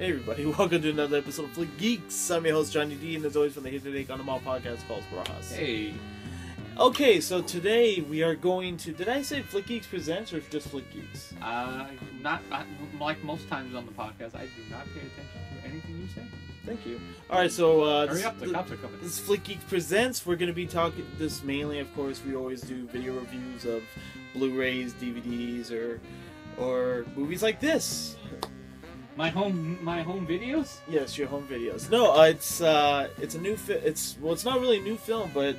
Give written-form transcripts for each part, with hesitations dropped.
Hey everybody, welcome to another episode of Flickgeeks. I'm your host Johnny D, and as always from the Hit Today on the Mall podcast called Bras. Hey. Okay, so today we are going to... Did I say Flickgeeks Presents or just Flickgeeks? Like most times on the podcast, I do not pay attention to anything you say. Thank you. Alright, so... Hurry up, the cops are coming. This is Flickgeeks Presents. We're going to be talking this mainly, of course, we always do video reviews of Blu-rays, DVDs, or movies like this. My home videos? Yes, your home videos. No, it's a new it's not really a new film, but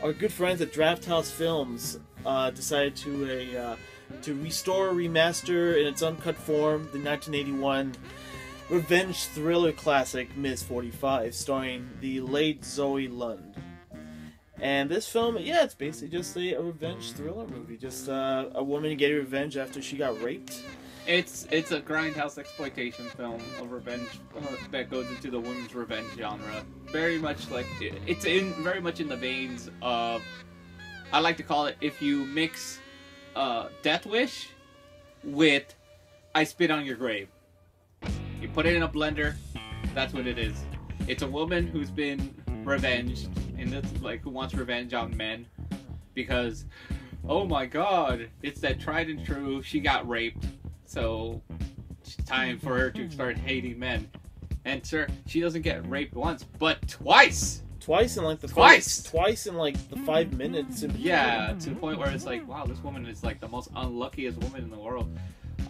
our good friends at Drafthouse Films decided to restore, remaster in its uncut form the 1981 revenge thriller classic Ms.45, starring the late Zoe Lund. And this film, yeah, it's basically just a revenge thriller movie, just a woman getting revenge after she got raped. It's a grindhouse exploitation film of revenge that goes into the women's revenge genre. Very much like it's very much in the veins of, I like to call it, if you mix Death Wish with I Spit on Your Grave. You put it in a blender, that's what it is. It's a woman who's been revenged, and it's like who wants revenge on men because, oh my god, it's that tried and true. She got raped. So, it's time for her to start hating men. And sir, she doesn't get raped once, but twice! Twice in like the 5 minutes. Yeah, to the point where it's like, wow, this woman is like the most unluckiest woman in the world.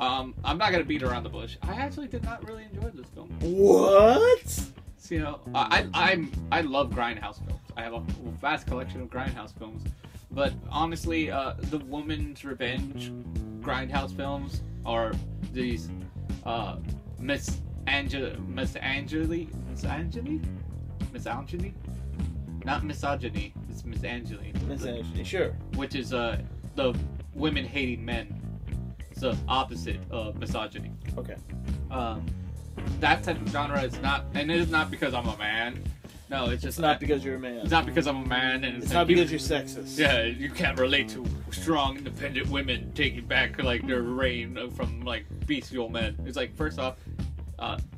I'm not gonna beat around the bush. I actually did not really enjoy this film. What? So, you know, I love grindhouse films. I have a vast collection of grindhouse films. But honestly, the woman's revenge grindhouse films are these misogyny, not misogyny, it's misogyny. Misogyny, sure. Which is the women hating men. It's the opposite of misogyny. Okay. That type of genre is not, and it is not because I'm a man. No, it's just not because you're a man. It's not because I'm a man, and it's not because you're sexist. Yeah, you can't relate to strong, independent women taking back like their reign from like bestial men. It's like, first off,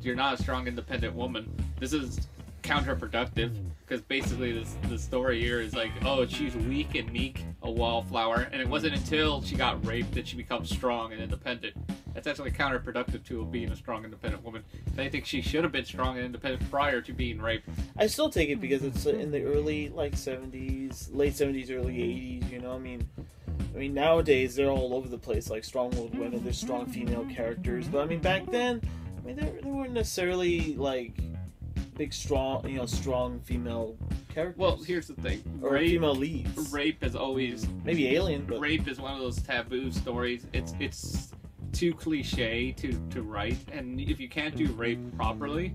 you're not a strong, independent woman. This is counterproductive because basically the story here is like, oh, she's weak and meek, a wallflower, and it wasn't until she got raped that she becomes strong and independent. That's actually counterproductive to being a strong, independent woman. I think she should have been strong and independent prior to being raped. I still take it because it's in the early, like, 70s, late 70s, early 80s, you know? I mean, nowadays, they're all over the place, like, strong-willed women, there's strong female characters, but, I mean, back then, I mean, there weren't necessarily, like, big, strong female characters. Well, here's the thing. Or female leads. Rape is always... Maybe Alien, but... Rape is one of those taboo stories. It's too cliche to write, and if you can't do rape properly,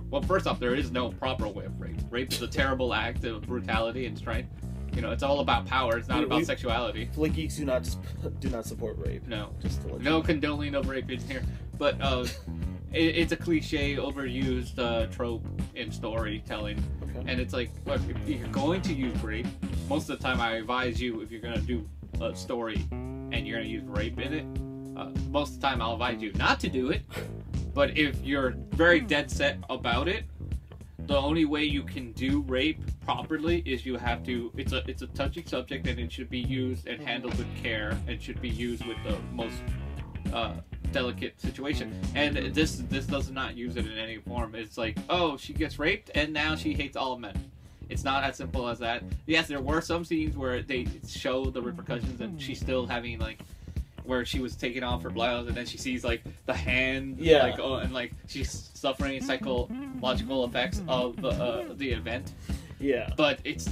well, first off, there is no proper way of rape. Rape is a terrible act of brutality and strength. You know, it's all about power. It's not about sexuality. Flickgeeks do not support rape. No, no condoning of rape in here. But it's a cliche, overused trope in storytelling. Okay. And it's like, look, if you're going to use rape, most of the time I advise you, if you're going to do a story and you're going to use rape in it, most of the time I'll advise you not to do it. But if you're very dead set about it, the only way you can do rape properly is you have to, it's a touchy subject, and it should be used and handled with care, and should be used with the most delicate situation. And this does not use it in any form. It's like, oh, she gets raped and now she hates all men. It's not as simple as that. Yes, there were some scenes where they show the repercussions, and she's still having, like, where she was taking off her blouse, and then she sees, like, the hand, like, oh, and, like, she's suffering psychological effects of the event. Yeah. But it's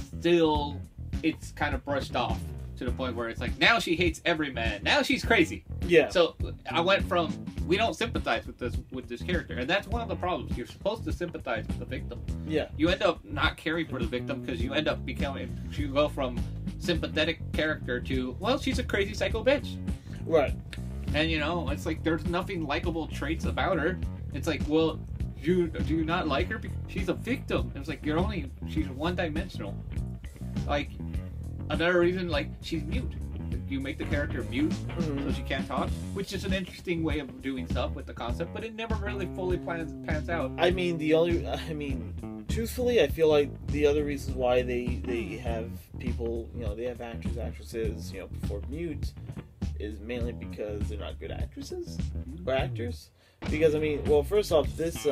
kind of brushed off to the point where it's like, now she hates every man. Now she's crazy. Yeah. So I went from, we don't sympathize with this character, and that's one of the problems. You're supposed to sympathize with the victim. Yeah. You end up not caring for the victim because you end up you go from sympathetic character to, well, she's a crazy psycho bitch. Right. And, you know, it's like there's nothing likable traits about her. It's like, well, do you not like her? Because she's a victim. It's like, she's one-dimensional. Like, another reason, like, she's mute. you make the character mute, so she can't talk, which is an interesting way of doing stuff with the concept, but it never really fully pans out. I mean, truthfully, I feel like the other reasons why they have people, they have actresses, perform mute, is mainly because they're not good actresses or actors. Because first off, this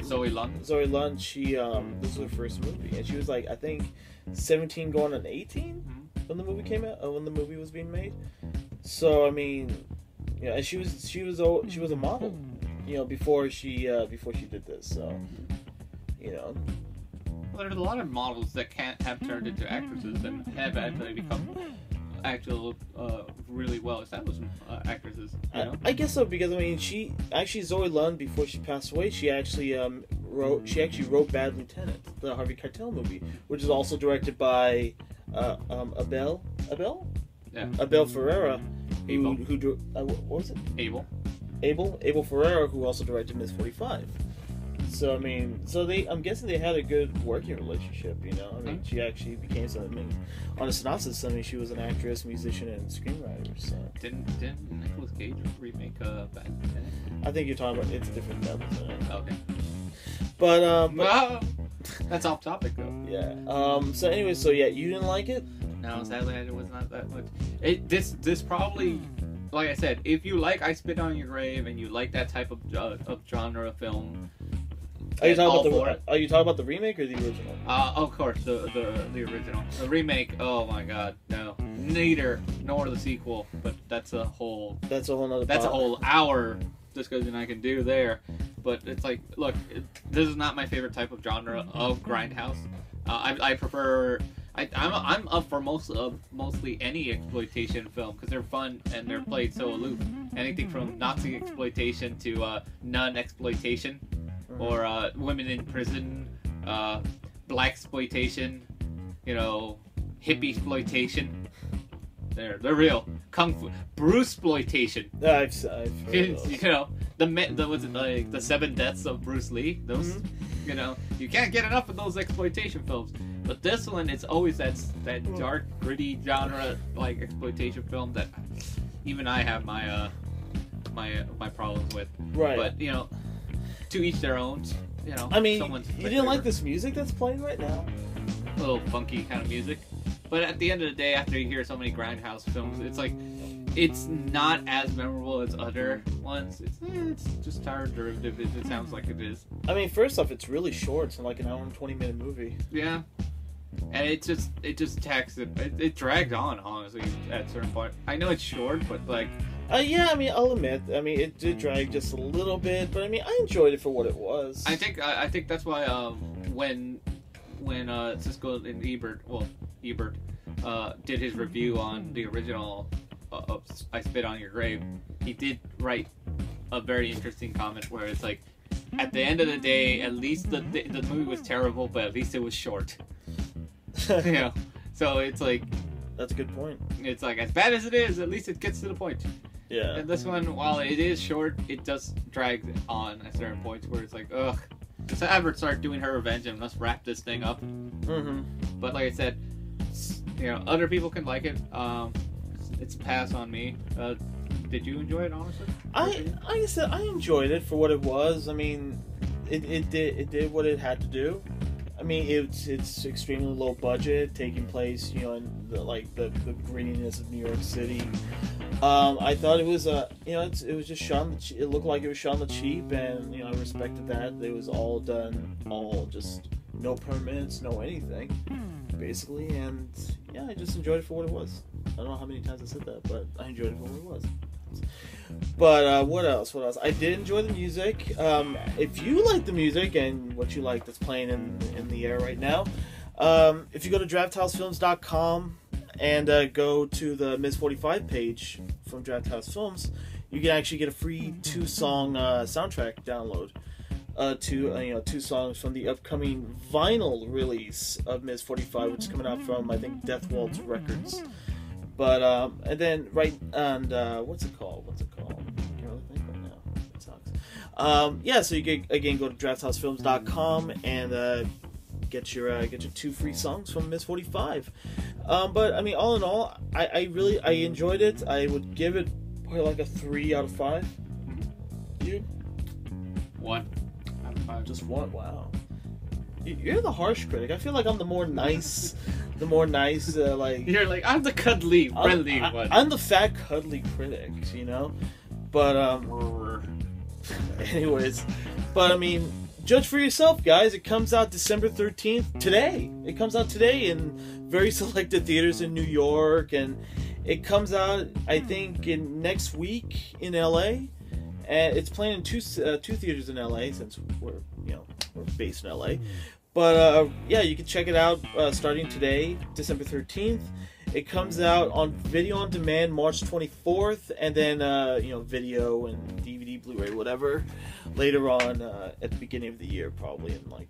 Zoe Lund, she this was her first movie, and she was like, I think 17 going on 18 when the movie came out, when the movie was being made. So and she was a model, before she did this. So, Well, there's a lot of models that can't have turned into actresses and have actually become actual really well established actresses. I guess so, because she actually, Zoe Lund, before she passed away, she actually wrote Bad Lieutenant, the Harvey Keitel movie, which is also directed by Abel Ferreira, what was it? Abel Ferreira, who also directed Ms.45. So I'm guessing they had a good working relationship. She actually became something. On a synopsis, she was an actress, musician, and screenwriter. So didn't Nicolas Cage remake Bad Lieutenant? I think you're talking about It's a Different Bad Lieutenant. Okay. But that's off topic though. Yeah. So anyway, you didn't like it? No, sadly, it was not that much. This probably, like I said, if you like I Spit on Your Grave and you like that type of genre film. Are you talking about the remake or the original? Of course, the original. The remake, oh my god, no. Neither nor the sequel, but that's a whole hour discussion I can do there. But it's like, look, this is not my favorite type of genre of Grindhouse. I prefer. I'm up for mostly any exploitation film because they're fun and they're played so aloof. Anything from Nazi exploitation to non-exploitation. Or women in prison, black exploitation, hippie exploitation. They're real. Kung Fu, Bruce exploitation. I've heard those. the 7 Deaths of Bruce Lee. Those, you can't get enough of those exploitation films. But this one, it's always that dark, gritty genre like exploitation film that even I have my problems with. Right. But to each their own, you didn't like this music that's playing right now? A little funky kind of music. But at the end of the day, after you hear so many Grindhouse films, it's like, it's not as memorable as other ones. It's just tired derivative. It sounds like it is. First off, it's really short. It's like an hour and 20-minute movie. Yeah. And it just taxed it. It dragged on, honestly, at a certain point. I know it's short, but like... I'll admit. It did drag just a little bit, but I enjoyed it for what it was. I think that's why when Siskel and Ebert did his review on the original of I Spit on Your Grave, he did write a very interesting comment where it's like, at the end of the day, at least the movie was terrible, but at least it was short. So it's like, that's a good point. It's like, as bad as it is, at least it gets to the point. Yeah. And this one, while it is short, it does drag on at certain points where it's like, ugh. Let's have her start doing her revenge and let's wrap this thing up. Mm-hmm. But like I said, other people can like it. It's a pass on me. Did you enjoy it, honestly? Like I said, I enjoyed it for what it was. It did what it had to do. It's extremely low budget, taking place, in the grittiness of New York City. I thought it was it was just shot. It looked like it was shot on the cheap, and I respected that. It was all done, just no permits, no anything, basically. And yeah, I just enjoyed it for what it was. I don't know how many times I said that, but I enjoyed it for what it was. But what else? I did enjoy the music. If you like the music and what you like that's playing in the air right now, if you go to drafthousefilms.com and go to the Ms.45 page from Drafthouse Films, you can actually get a free 2-song soundtrack download to 2 songs from the upcoming vinyl release of Ms.45, which is coming out from, I think, Death Waltz Records. But and then what's it called? I can't really think right now. It sucks. So you can again go to drafthousefilms.com and get your 2 free songs from Ms.45. But I mean, all in all, I enjoyed it. I would give it probably like a 3 out of 5. You? 1 out of 5. Just 1. Wow. You're the harsh critic. I feel like I'm the more nice, like... You're like, I'm the cuddly, friendly one. I'm the fat, cuddly critic, you know? But, anyways. But, I mean, judge for yourself, guys. It comes out December 13th, today. It comes out today in very selected theaters in New York, and it comes out, I think, in next week in LA. And it's playing in two theaters in LA, since we're based in LA. But yeah, you can check it out starting today, December 13th. It comes out on video on demand March 24th, and then video and DVD, Blu-ray, whatever, later on at the beginning of the year, probably in like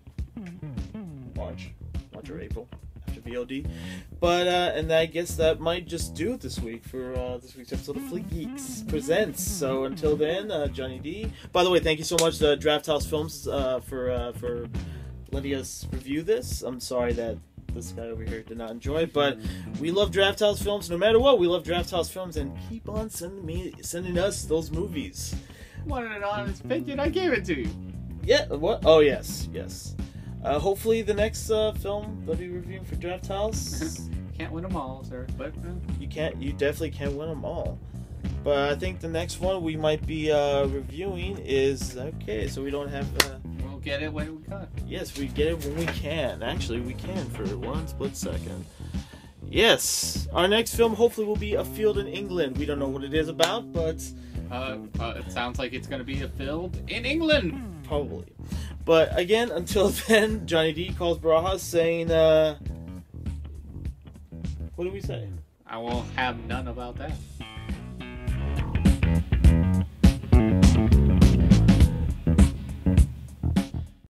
March or April. VOD. But and I guess that might just do it this week for this week's episode of Flickgeeks Presents. So until then, Johnny D. By the way, thank you so much to Drafthouse Films for letting us review this. I'm sorry that this guy over here did not enjoy it, but we love Drafthouse Films no matter what. We love Drafthouse Films, and keep on sending us those movies. Wanted an honest opinion, I gave it to you. Yeah, what? Oh, yes. Hopefully the next film they'll be reviewing for Drafthouse. Can't win them all, sir. But you definitely can't win them all. But I think the next one we might be reviewing is so we don't have. We'll get it when we can. Yes, we get it when we can. Actually, we can for one split second. Yes, our next film hopefully will be A Field in England. We don't know what it is about, but it sounds like it's going to be a field in England. Probably. But again, until then, Johnny D calls Barajas saying, what do we say? I won't have none about that.